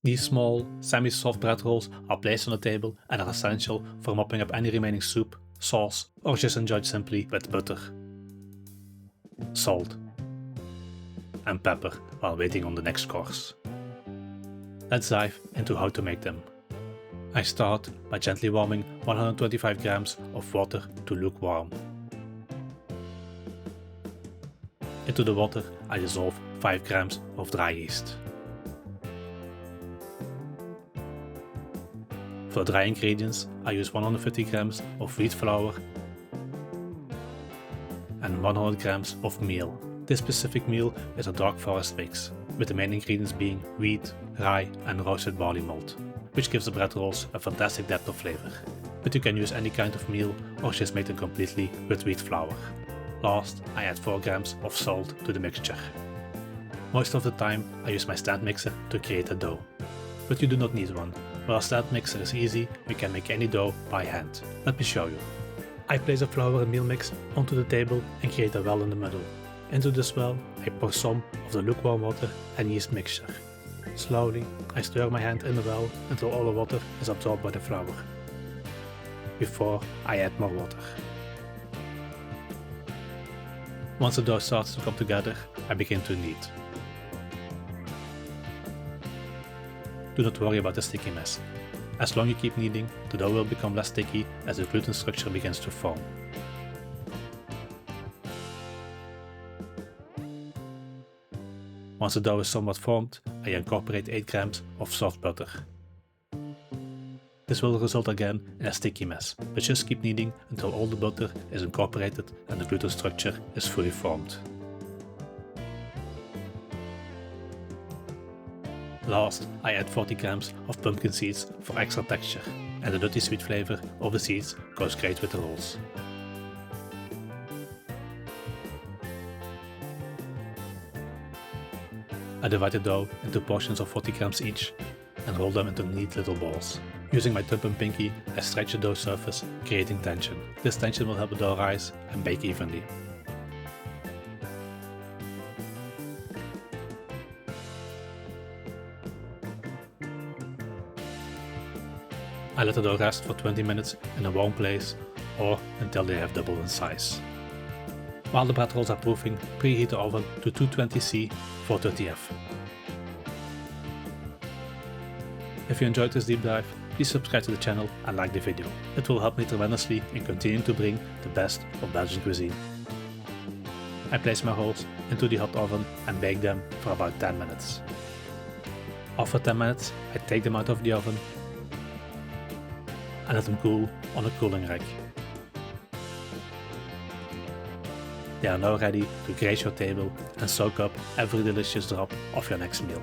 These small, semi-soft bread rolls are placed on the table and are essential for mopping up any remaining soup, sauce, or just enjoyed simply with butter, salt, and pepper while waiting on the next course. Let's dive into how to make them. I start by gently warming 125 grams of water to lukewarm. Into the water I dissolve 5 grams of dry yeast. For the dry ingredients I use 150 grams of wheat flour and 100 grams of meal. This specific meal is a dark forest mix, with the main ingredients being wheat, rye and roasted barley malt, which gives the bread rolls a fantastic depth of flavor. But you can use any kind of meal or just make them completely with wheat flour. Last, I add 4 grams of salt to the mixture. Most of the time I use my stand mixer to create a dough. But you do not need one. While a stand mixer is easy, you can make any dough by hand. Let me show you. I place a flour and meal mix onto the table and create a well in the middle. Into this well I pour some of the lukewarm water and yeast mixture. Slowly I stir my hand in the well until all the water is absorbed by the flour, before I add more water. Once the dough starts to come together, I begin to knead. Do not worry about the sticky mess. As long as you keep kneading, the dough will become less sticky as the gluten structure begins to form. Once the dough is somewhat formed, I incorporate 8 grams of soft butter. This will result again in a sticky mess, but just keep kneading until all the butter is incorporated and the gluten structure is fully formed. Last, I add 40 grams of pumpkin seeds for extra texture, and the nutty sweet flavor of the seeds goes great with the rolls. I divide the dough into portions of 40 grams each and roll them into neat little balls. Using my thumb and pinky, I stretch the dough surface, creating tension. This tension will help the dough rise and bake evenly. I let the dough rest for 20 minutes in a warm place or until they have doubled in size. While the bread rolls are proofing, preheat the oven to 220°C 430°F. If you enjoyed this deep dive, please subscribe to the channel and like the video. It will help me tremendously in continuing to bring the best of Belgian cuisine. I place my rolls into the hot oven and bake them for about 10 minutes. After 10 minutes, I take them out of the oven and let them cool on a cooling rack. They are now ready to grace your table and soak up every delicious drop of your next meal.